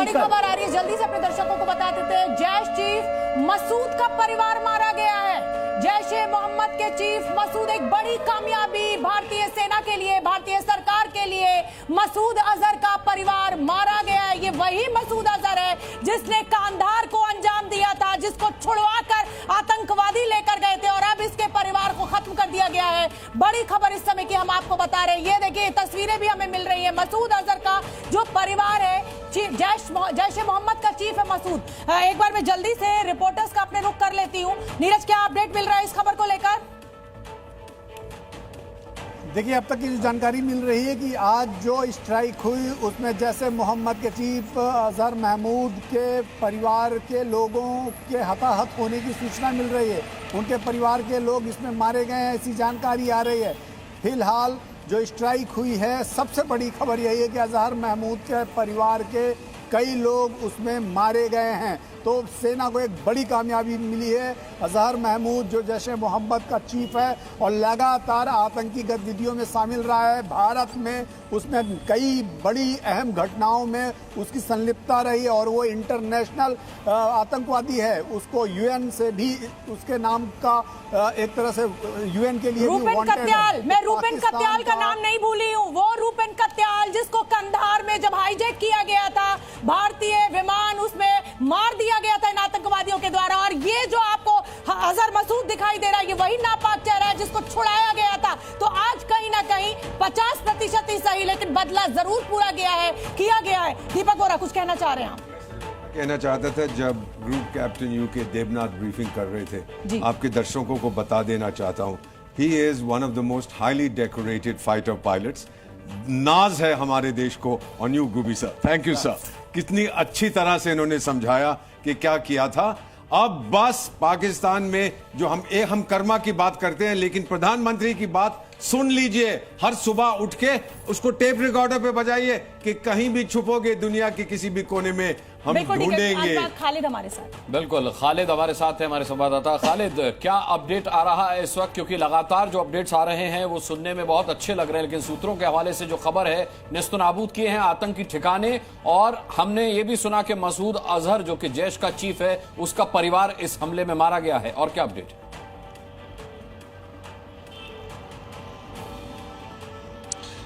बड़ी खबर आ रही है, जल्दी से अपने दर्शकों को बता देते हैं। जैश चीफ मसूद का परिवार मारा गया है। जैश ए मोहम्मद के चीफ मसूद, एक बड़ी कामयाबी भारतीय सेना के लिए, भारतीय सरकार के लिए। मसूद अजहर का परिवार मारा गया है। ये वही मसूद अजहर है जिसने कांधार को अंजाम दिया था, जिसको छुड़वाकर आतंकवादी लेकर गए थे, और अब इसके परिवार को खत्म कर दिया गया है। बड़ी खबर इस समय की हम आपको बता रहे हैं। ये देखिए, तस्वीरें भी हमें मिल रही है। मसूद अजहर का जो परिवार है, जैश ए मोहम्मद का चीफ है मसूद। एक बार मैं जल्दी से रिपोर्टर्स का अपने रुख कर लेती हूँ। नीरज, क्या अपडेट मिल रहा है इस खबर को लेकर? देखिए, अब तक की जो जानकारी मिल रही है कि आज जो स्ट्राइक हुई उसमें जैसे मोहम्मद के चीफ अजहर महमूद के परिवार के लोगों के हताहत होने की सूचना मिल रही है। उनके परिवार के लोग इसमें मारे गए हैं, ऐसी जानकारी आ रही है। फिलहाल जो स्ट्राइक हुई है, सबसे बड़ी खबर यही है कि अजहर महमूद के परिवार के कई लोग उसमें मारे गए हैं। तो सेना को एक बड़ी कामयाबी मिली है। अजहर महमूद जो जैश ए मोहम्मद का चीफ है और लगातार आतंकी गतिविधियों में शामिल रहा है, भारत में उसमें कई बड़ी अहम घटनाओं में उसकी संलिप्तता रही और वो इंटरनेशनल आतंकवादी है। उसको यूएन से भी उसके नाम का एक तरह से यूएन के लिए रूपेन कत्याल, मैं रूपेन कत्याल का नाम नहीं भूली हूँ। वो रूपेन कत्याल जिसको कंधार में जब हाईजैक किया गया था, भारतीय विमान उसमें मार दिया गया था इन आतंकवादियों के द्वारा। और ये जो आपको अजहर मसूद दिखाई दे रहा है, ये वही नापाक चेहरा है जिसको छुड़ाया गया था। तो आज कहीं ना कहीं 50% ही सही, लेकिन बदला जरूर पूरा किया गया है। दीपक बोरा, कुछ कहना चाह रहे हैं आप? कहना चाहता था, जब group captain UK Devnath briefing कर रहे थे, आपके दर्शकों को बता देना चाहता हूं, he is one of the most highly decorated fighter pilots. नाज है हमारे देश को ऑन यू गुबी सर। Thank you sir. कितनी अच्छी तरह से इन्होंने समझाया कि क्या किया था। अब बस पाकिस्तान में जो हम कर्मा की बात करते हैं, लेकिन प्रधानमंत्री की बात सुन लीजिए। हर सुबह उठ के उसको टेप रिकॉर्डर पे बजाइए कि कहीं भी छुपोगे दुनिया के किसी भी कोने में, हम ढूंढेंगे। खालिद हमारे साथ, बिल्कुल खालिद हमारे साथ है, हमारे संवाददाता। खालिद, क्या अपडेट आ रहा है इस वक्त? क्योंकि लगातार जो अपडेट्स आ रहे हैं वो सुनने में बहुत अच्छे लग रहे हैं, लेकिन सूत्रों के हवाले से जो खबर है, नेस्तनाबूद किए हैं आतंकी ठिकाने। और हमने ये भी सुना कि मसूद अजहर जो कि जैश का चीफ है, उसका परिवार इस हमले में मारा गया है। और क्या अपडेट?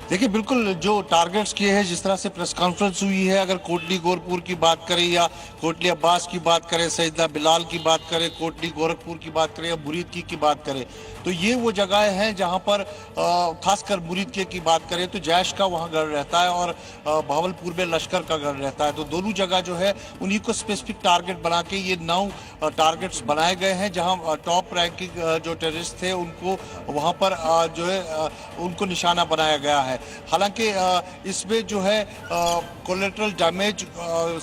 देखिए, बिल्कुल जो टारगेट्स किए हैं, जिस तरह से प्रेस कॉन्फ्रेंस हुई है, अगर कोटली गोरखपुर की बात करें या कोटली अब्बास की बात करें, सैयदा बिलाल की बात करें, कोटली गोरखपुर की बात करें या मुरीद की बात करें, तो ये वो जगह हैं जहां पर खासकर मुरीद की बात करें तो जैश का वहां गढ़ रहता है और भावलपुर में लश्कर का गढ़ रहता है। तो दोनों जगह जो है उन्हीं को स्पेसिफिक टारगेट बना के ये 9 टारगेट्स बनाए गए हैं, जहां टॉप रैंकिंग जो टेररिस्ट थे उनको वहां पर जो है उनको निशाना बनाया गया है। हालांकि इसमें जो है कोलेटरल डैमेज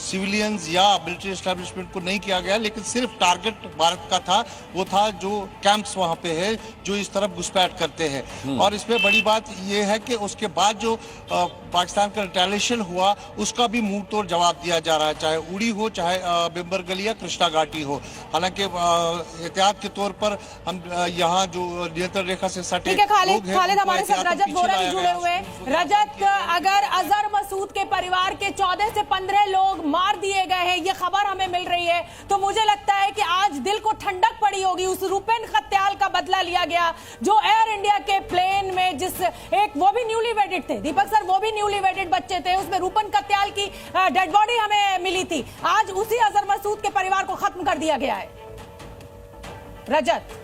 सिविलियंस या मिलिट्री एस्टैब्लिशमेंट को नहीं किया गया, लेकिन सिर्फ टारगेट भारत का था, वो था जो कैंप्स वहां पे है जो इस तरफ घुसपैठ करते हैं। और इसमें बड़ी बात यह है कि उसके बाद जो पाकिस्तान का रिटेलिएशन हुआ उसका भी मुंह तोड़ जवाब दिया जा रहा है, चाहे उड़ी हो, चाहे बिम्बर गली या कृष्णा घाटी हो। हालांकि एहतियात के तौर पर हम यहाँ जो नियंत्रण रेखा से सटे खालिद हमारे साथ रजत बोरा भी जुड़े हुए हैं। रजत, अगर अजहर मसूद के परिवार के 14 से 15 लोग मार दिए गए हैं, ये खबर हमें मिल रही है, तो मुझे लगता है कि आज दिल को ठंडक पड़ी होगी। उस रूपेन कत्याल का बदला लिया गया जो एयर इंडिया के प्लेन में, जिस एक वो भी न्यूली वेडेड थे, दीपक सर, वो भी न्यूली वेडेड बच्चे थे, उसमें रूपेन कत्याल की डेड बॉडी हमें मिली थी। आज उसी अजहर मसूद के परिवार को खत्म कर दिया गया है। रजत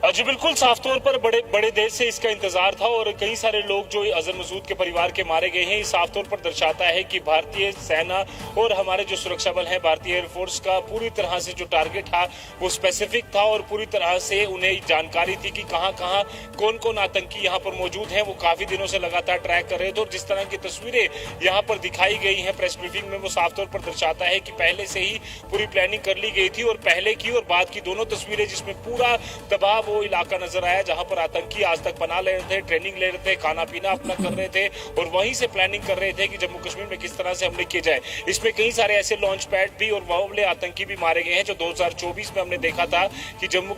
जी बिल्कुल, साफ तौर पर बड़े देर से इसका इंतजार था और कई सारे लोग जो अजहर मसूद के परिवार के मारे गए हैं, साफ तौर पर दर्शाता है कि भारतीय सेना और हमारे जो सुरक्षा बल है, भारतीय एयरफोर्स का पूरी तरह से जो टारगेट था वो स्पेसिफिक था और पूरी तरह से उन्हें जानकारी थी कि कहां कहां कौन कौन आतंकी यहाँ पर मौजूद हैं। वो काफी दिनों से लगातार ट्रैक कर रहे थे और जिस तरह की तस्वीरें यहाँ पर दिखाई गई हैं प्रेस ब्रीफिंग में, वो साफ तौर पर दर्शाता है कि पहले से ही पूरी प्लानिंग कर ली गई थी और पहले की और बाद की दोनों तस्वीरें जिसमें पूरा दबाव वो इलाका नजर आया जहां पर आतंकी आज तक पनाह ले रहे थे, ट्रेनिंग ले रहे थे, खाना पीना अपना कर रहे थे और वहीं से प्लानिंग कर रहे थे कि जम्मू कश्मीर में किस तरह से हमले किए जाए। इसमें कई सारे ऐसे लॉन्च पैड भी और वाले आतंकी भी मारे गए हैं जो 2024 में हमने देखा था कि जम्मू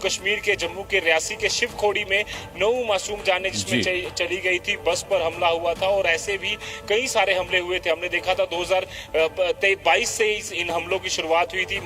के रियासी के शिव खोड़ी में 9 मासूम जाने जिसमें चली गई थी, बस पर हमला हुआ था और ऐसे भी कई सारे हमले हुए थे। हमने देखा था 2022 से इन हमलों की शुरुआत हुई थी।